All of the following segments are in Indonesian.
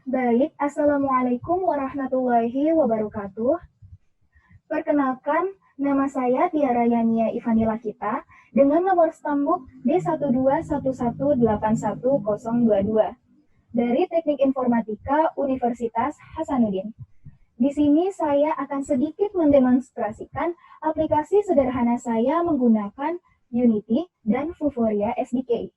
Baik, Assalamualaikum warahmatullahi wabarakatuh. Perkenalkan, nama saya Tiara Yania Ivanila Kita dengan nomor stambuk D121181022 dari Teknik Informatika Universitas Hasanuddin. Di sini saya akan sedikit mendemonstrasikan aplikasi sederhana saya menggunakan Unity dan Vuforia SDK.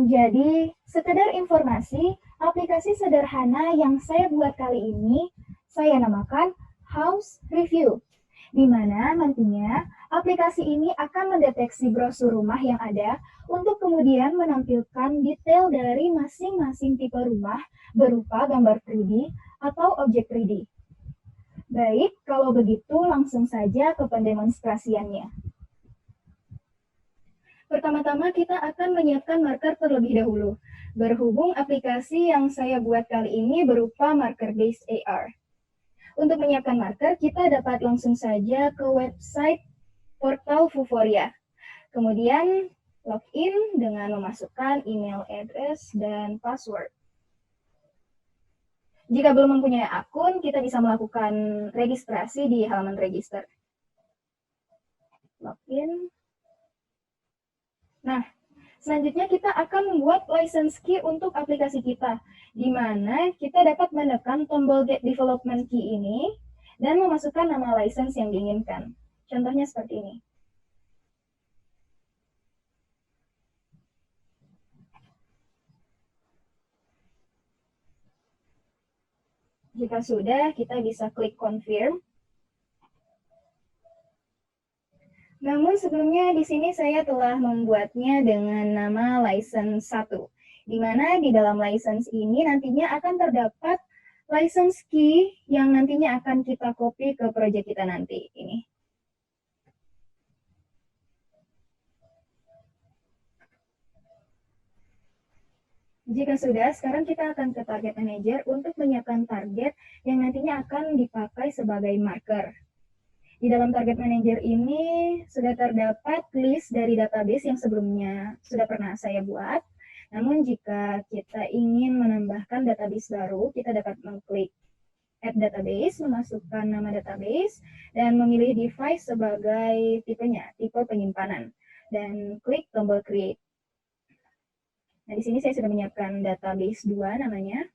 Jadi, sekedar informasi, aplikasi sederhana yang saya buat kali ini saya namakan House Review, di mana nantinya aplikasi ini akan mendeteksi brosur rumah yang ada untuk kemudian menampilkan detail dari masing-masing tipe rumah berupa gambar 3D atau objek 3D. Baik, kalau begitu langsung saja ke pendemonstrasiannya. Pertama-tama kita akan menyiapkan marker terlebih dahulu. Berhubung aplikasi yang saya buat kali ini berupa marker based AR. Untuk menyiapkan marker, kita dapat langsung saja ke website portal Vuforia. Kemudian login dengan memasukkan email address dan password. Jika belum mempunyai akun, kita bisa melakukan registrasi di halaman register. Login. Nah, selanjutnya kita akan membuat license key untuk aplikasi kita, di mana kita dapat menekan tombol Get Development Key ini dan memasukkan nama license yang diinginkan. Contohnya seperti ini. Jika sudah, kita bisa klik Confirm. Namun sebelumnya di sini saya telah membuatnya dengan nama license 1, di mana di dalam license ini nantinya akan terdapat license key yang nantinya akan kita copy ke project kita nanti ini. Jika sudah, sekarang kita akan ke Target Manager untuk menyiapkan target yang nantinya akan dipakai sebagai marker. Di dalam Target Manager ini sudah terdapat list dari database yang sebelumnya sudah pernah saya buat. Namun jika kita ingin menambahkan database baru, kita dapat mengklik Add Database, memasukkan nama database, dan memilih device sebagai tipenya, tipe penyimpanan, dan klik tombol Create. Nah, di sini saya sudah menyiapkan database 2 namanya.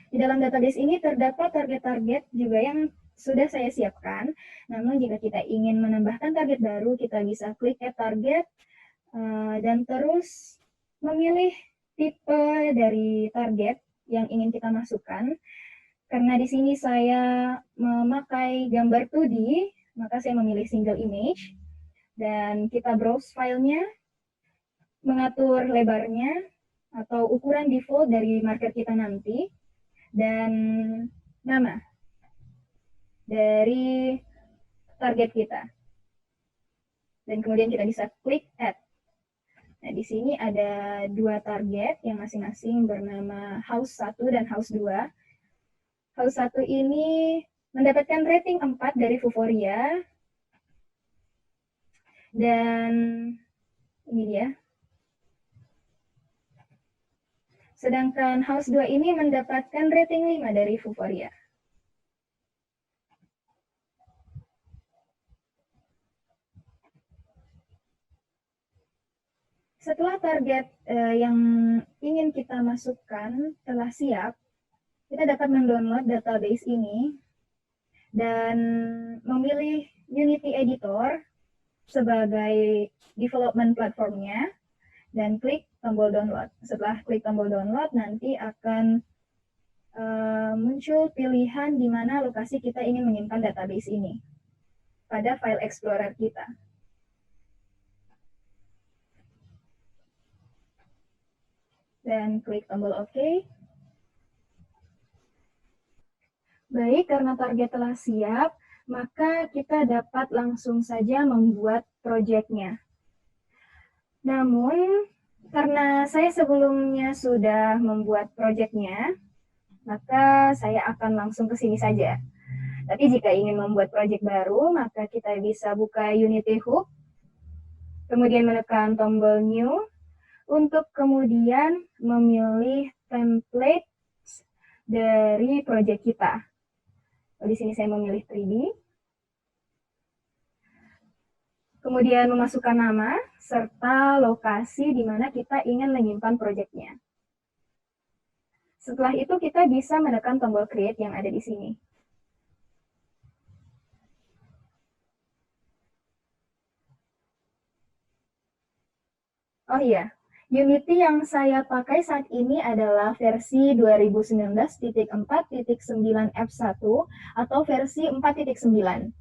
Di dalam database ini terdapat target-target juga yang sudah saya siapkan. Namun jika kita ingin menambahkan target baru, kita bisa klik Add Target dan terus memilih tipe dari target yang ingin kita masukkan. Karena di sini saya memakai gambar 2D, maka saya memilih single image dan kita browse filenya, mengatur lebarnya atau ukuran default dari marker kita nanti, dan nama dari target kita. Dan kemudian kita bisa klik Add. Nah, di sini ada 2 target yang masing-masing bernama House 1 dan House 2. House 1 ini mendapatkan rating 4 dari Vuforia. Dan ini dia. Sedangkan House 2 ini mendapatkan rating 5 dari Vuforia. Setelah target yang ingin kita masukkan telah siap, kita dapat mendownload database ini dan memilih Unity Editor sebagai development platformnya dan klik tombol download. Setelah klik tombol download, nanti akan muncul pilihan di mana lokasi kita ingin menyimpan database ini pada file explorer kita. Dan klik tombol OK. Baik, karena target telah siap, maka kita dapat langsung saja membuat proyeknya. Namun, karena saya sebelumnya sudah membuat proyeknya, maka saya akan langsung ke sini saja. Tapi jika ingin membuat proyek baru, maka kita bisa buka Unity Hub, kemudian menekan tombol New, untuk kemudian memilih template dari project kita. Di sini saya memilih 3D. Kemudian memasukkan nama serta lokasi di mana kita ingin menyimpan projectnya. Setelah itu kita bisa menekan tombol create yang ada di sini. Oh iya, Unity yang saya pakai saat ini adalah versi 2019.4.9 F1 atau versi 4.9.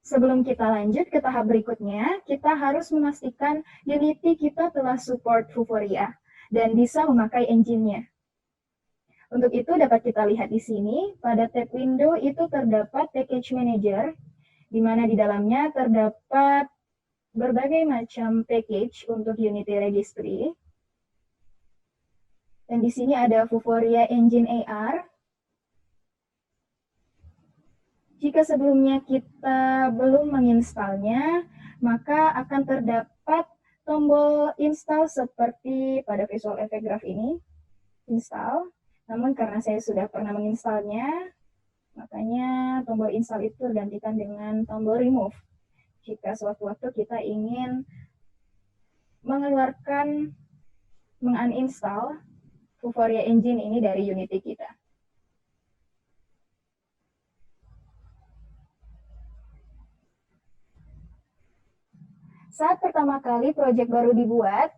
Sebelum kita lanjut ke tahap berikutnya, kita harus memastikan Unity kita telah support Vuforia dan bisa memakai engine-nya. Untuk itu dapat kita lihat di sini, pada tab window itu terdapat Package Manager, di mana di dalamnya terdapat berbagai macam package untuk Unity Registry. Dan di sini ada Vuforia Engine AR. Jika sebelumnya kita belum menginstalnya, maka akan terdapat tombol install seperti pada Visual Effect Graph ini, install. Namun karena saya sudah pernah menginstalnya, makanya tombol install itu tergantikan dengan tombol remove. Jika sewaktu-waktu kita ingin mengeluarkan, menguninstall Vuforia Engine ini dari Unity kita. Saat pertama kali proyek baru dibuat,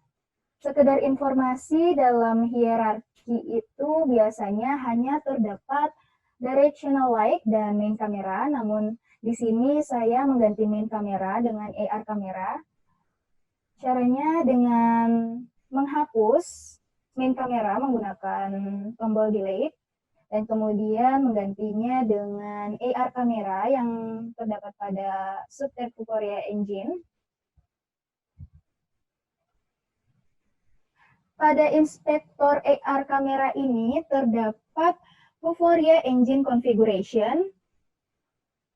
sekedar informasi dalam hierarki itu biasanya hanya terdapat directional light dan main kamera, namun di sini saya mengganti main kamera dengan AR kamera. Caranya dengan menghapus main kamera menggunakan tombol delete, dan kemudian menggantinya dengan AR kamera yang terdapat pada subtab Vuforia Engine. Pada inspektor AR kamera ini terdapat Vuforia Engine Configuration.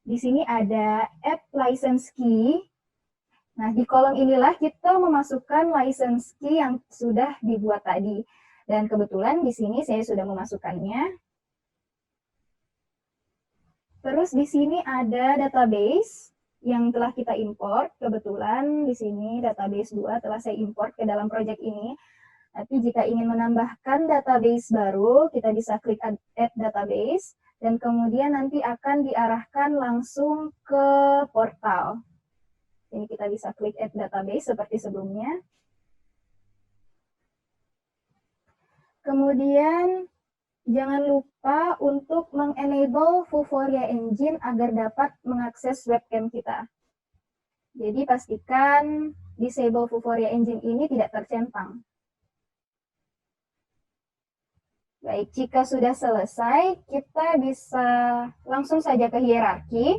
Di sini ada App License Key. Nah, di kolom inilah kita memasukkan license key yang sudah dibuat tadi. Dan kebetulan di sini saya sudah memasukkannya. Terus di sini ada database yang telah kita import. Kebetulan di sini database 2 telah saya import ke dalam project ini. Tapi jika ingin menambahkan database baru, kita bisa klik Add Database, dan kemudian nanti akan diarahkan langsung ke portal. Ini kita bisa klik Add Database seperti sebelumnya. Kemudian, jangan lupa untuk mengenable Vuforia Engine agar dapat mengakses webcam kita. Jadi pastikan disable Vuforia Engine ini tidak tercentang. Baik, jika sudah selesai, kita bisa langsung saja ke hierarki.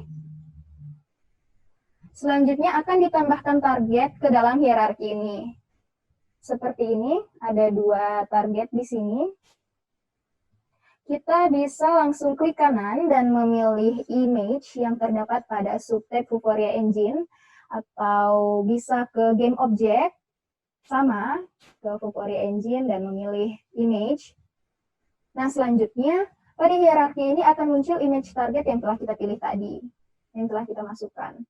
Selanjutnya akan ditambahkan target ke dalam hierarki ini. Seperti ini, ada 2 target di sini. Kita bisa langsung klik kanan dan memilih image yang terdapat pada subtab Vuforia Engine, atau bisa ke Game Object, sama, ke Vuforia Engine dan memilih image. Nah, selanjutnya, pada hierarki ini akan muncul image target yang telah kita pilih tadi, yang telah kita masukkan.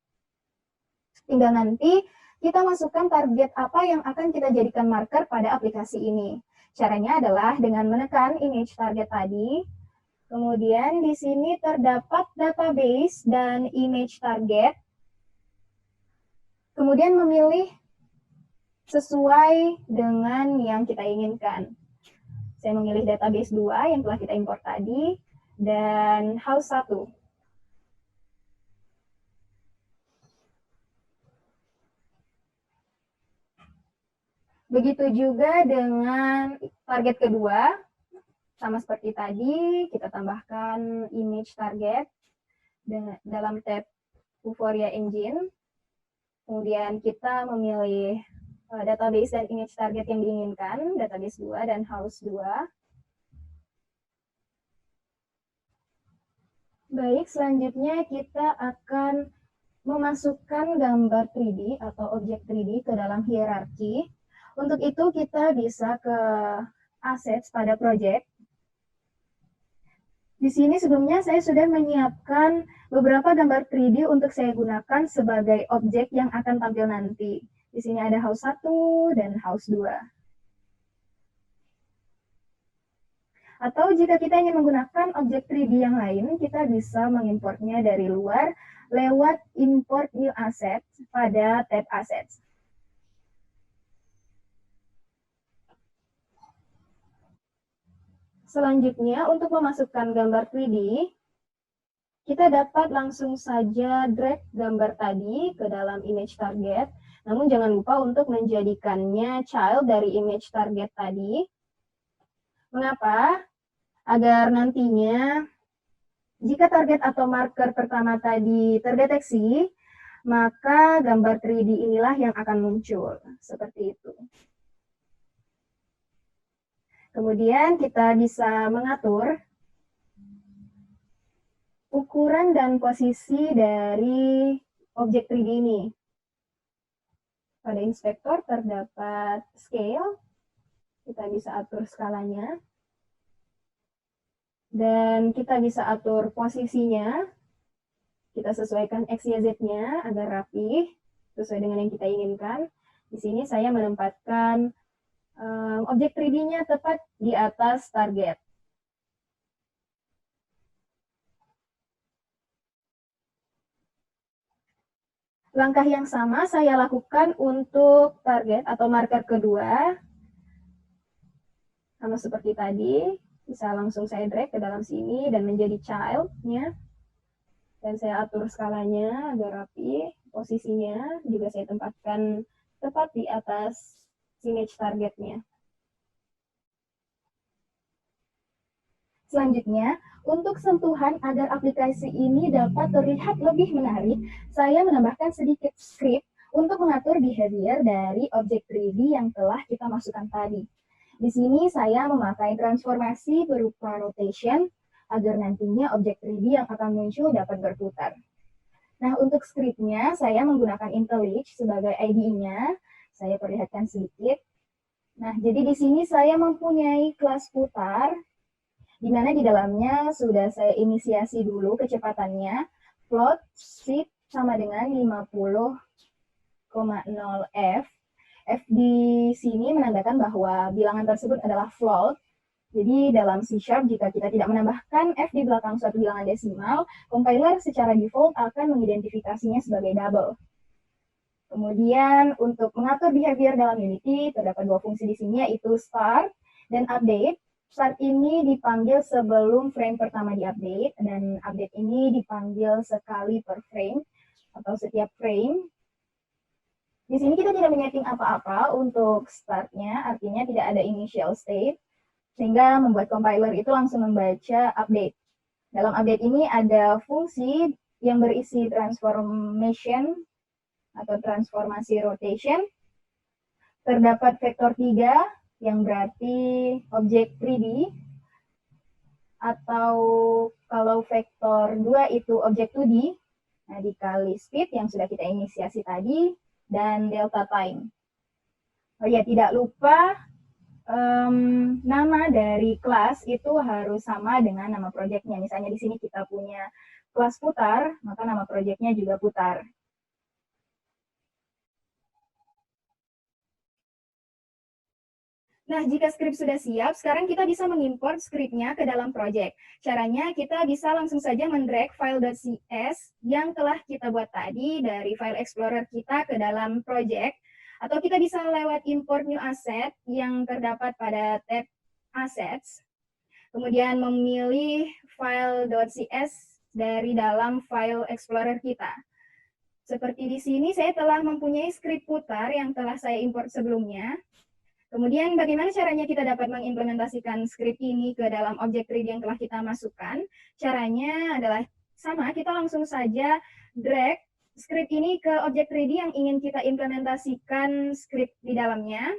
Tinggal nanti kita masukkan target apa yang akan kita jadikan marker pada aplikasi ini. Caranya adalah dengan menekan image target tadi, kemudian di sini terdapat database dan image target, kemudian memilih sesuai dengan yang kita inginkan. Saya memilih database 2 yang telah kita import tadi, dan house 1. Begitu juga dengan target kedua, sama seperti tadi, kita tambahkan image target dalam tab Vuforia Engine. Kemudian kita memilih database dan image target yang diinginkan, database 2 dan house 2. Baik, selanjutnya kita akan memasukkan gambar 3D atau objek 3D ke dalam hierarki. Untuk itu kita bisa ke assets pada project. Di sini sebelumnya saya sudah menyiapkan beberapa gambar 3D untuk saya gunakan sebagai objek yang akan tampil nanti. Di sini ada house 1 dan house 2. Atau jika kita ingin menggunakan objek 3D yang lain, kita bisa mengimportnya dari luar lewat import new asset pada tab assets. Selanjutnya, untuk memasukkan gambar 3D, kita dapat langsung saja drag gambar tadi ke dalam image target. Namun jangan lupa untuk menjadikannya child dari image target tadi. Mengapa? Agar nantinya jika target atau marker pertama tadi terdeteksi, maka gambar 3D inilah yang akan muncul. Seperti itu. Kemudian kita bisa mengatur ukuran dan posisi dari objek 3D ini. Pada inspektor terdapat scale, kita bisa atur skalanya. Dan kita bisa atur posisinya, kita sesuaikan X, Y, Z-nya agar rapi, sesuai dengan yang kita inginkan. Di sini saya menempatkan objek 3D-nya tepat di atas target. Langkah yang sama saya lakukan untuk target atau marker kedua. Sama seperti tadi, bisa langsung saya drag ke dalam sini dan menjadi child-nya. Dan saya atur skalanya agar rapi, posisinya juga saya tempatkan tepat di atas image targetnya. Selanjutnya, untuk sentuhan agar aplikasi ini dapat terlihat lebih menarik, saya menambahkan sedikit script untuk mengatur behavior dari objek 3D yang telah kita masukkan tadi. Di sini saya memakai transformasi berupa rotation agar nantinya objek 3D yang akan muncul dapat berputar. Nah, untuk scriptnya saya menggunakan IntelliJ sebagai IDE-nya. Saya perlihatkan sedikit. Nah, jadi di sini saya mempunyai kelas putar, di mana di dalamnya sudah saya inisiasi dulu kecepatannya. Float speed sama dengan 50,0 F. F di sini menandakan bahwa bilangan tersebut adalah float. Jadi dalam C# jika kita tidak menambahkan F di belakang suatu bilangan desimal, compiler secara default akan mengidentifikasinya sebagai double. Kemudian untuk mengatur behavior dalam Unity, terdapat dua fungsi di sini, yaitu start dan update. Start ini dipanggil sebelum frame pertama diupdate, dan update ini dipanggil sekali per frame atau setiap frame. Di sini kita tidak menyeting apa-apa untuk startnya, artinya tidak ada initial state, sehingga membuat compiler itu langsung membaca update. Dalam update ini ada fungsi yang berisi transformation atau transformasi rotation. Terdapat vektor 3 yang berarti objek 3D, atau kalau vektor 2 itu objek 2D, nah dikali speed yang sudah kita inisiasi tadi, dan delta time. Oh ya, tidak lupa nama dari kelas itu harus sama dengan nama projectnya. Misalnya di sini kita punya kelas putar, maka nama projectnya juga putar. Nah, jika script sudah siap, sekarang kita bisa mengimport scriptnya ke dalam project. Caranya kita bisa langsung saja mendrag file.cs yang telah kita buat tadi dari file explorer kita ke dalam project, atau kita bisa lewat import new asset yang terdapat pada tab assets, kemudian memilih file.cs dari dalam file explorer kita. Seperti di sini saya telah mempunyai script putar yang telah saya import sebelumnya. Kemudian bagaimana caranya kita dapat mengimplementasikan script ini ke dalam objek 3D yang telah kita masukkan? Caranya adalah sama, kita langsung saja drag script ini ke objek 3D yang ingin kita implementasikan script di dalamnya.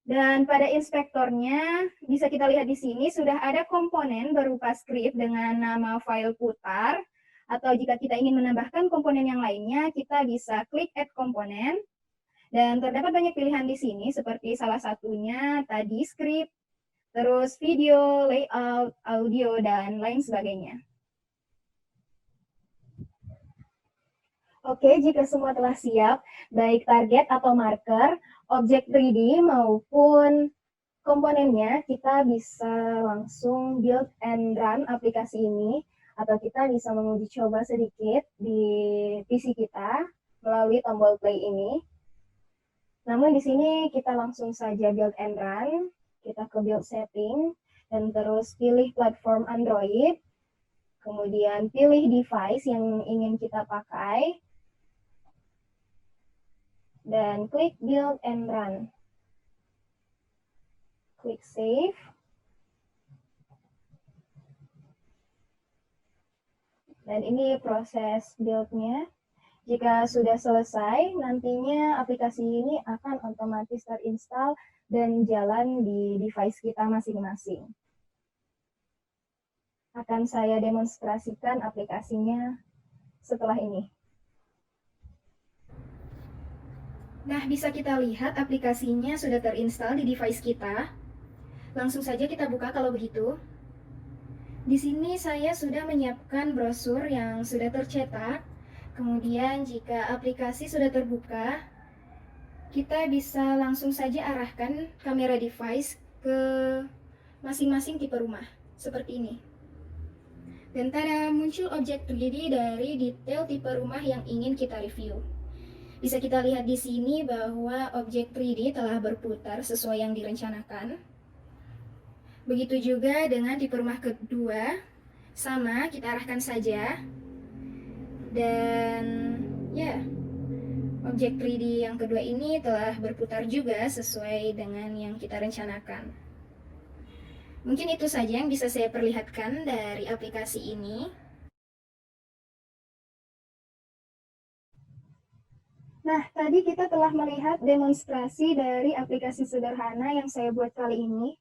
Dan pada inspektornya, bisa kita lihat di sini sudah ada komponen berupa script dengan nama file putar. Atau jika kita ingin menambahkan komponen yang lainnya, kita bisa klik Add Komponen. Dan terdapat banyak pilihan di sini, seperti salah satunya tadi script, terus video, layout, audio, dan lain sebagainya. Oke, jika semua telah siap, baik target atau marker, objek 3D maupun komponennya, kita bisa langsung build and run aplikasi ini, atau kita bisa menguji coba sedikit di PC kita melalui tombol play ini. Namun di sini kita langsung saja build and run, kita ke build setting, dan terus pilih platform Android, kemudian pilih device yang ingin kita pakai, dan klik build and run. Klik save. Dan ini proses build-nya. Jika sudah selesai, nantinya aplikasi ini akan otomatis terinstall dan jalan di device kita masing-masing. Akan saya demonstrasikan aplikasinya setelah ini. Nah, bisa kita lihat aplikasinya sudah terinstall di device kita. Langsung saja kita buka kalau begitu. Di sini saya sudah menyiapkan brosur yang sudah tercetak. Kemudian jika aplikasi sudah terbuka, kita bisa langsung saja arahkan kamera device ke masing-masing tipe rumah, seperti ini. Dan tada, muncul objek 3D dari detail tipe rumah yang ingin kita review. Bisa kita lihat di sini bahwa objek 3D telah berputar sesuai yang direncanakan. Begitu juga dengan tipe rumah kedua, sama kita arahkan saja. Dan ya, objek 3D yang kedua ini telah berputar juga sesuai dengan yang kita rencanakan. Mungkin itu saja yang bisa saya perlihatkan dari aplikasi ini. Nah, tadi kita telah melihat demonstrasi dari aplikasi sederhana yang saya buat kali ini.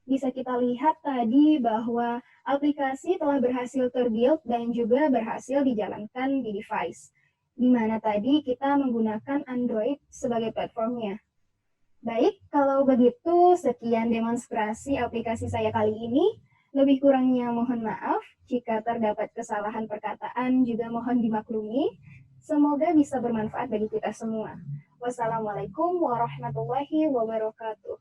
Bisa kita lihat tadi bahwa aplikasi telah berhasil terbuild dan juga berhasil dijalankan di device, di mana tadi kita menggunakan Android sebagai platformnya. Baik, kalau begitu sekian demonstrasi aplikasi saya kali ini. Lebih kurangnya mohon maaf, jika terdapat kesalahan perkataan juga mohon dimaklumi. Semoga bisa bermanfaat bagi kita semua. Wassalamualaikum warahmatullahi wabarakatuh.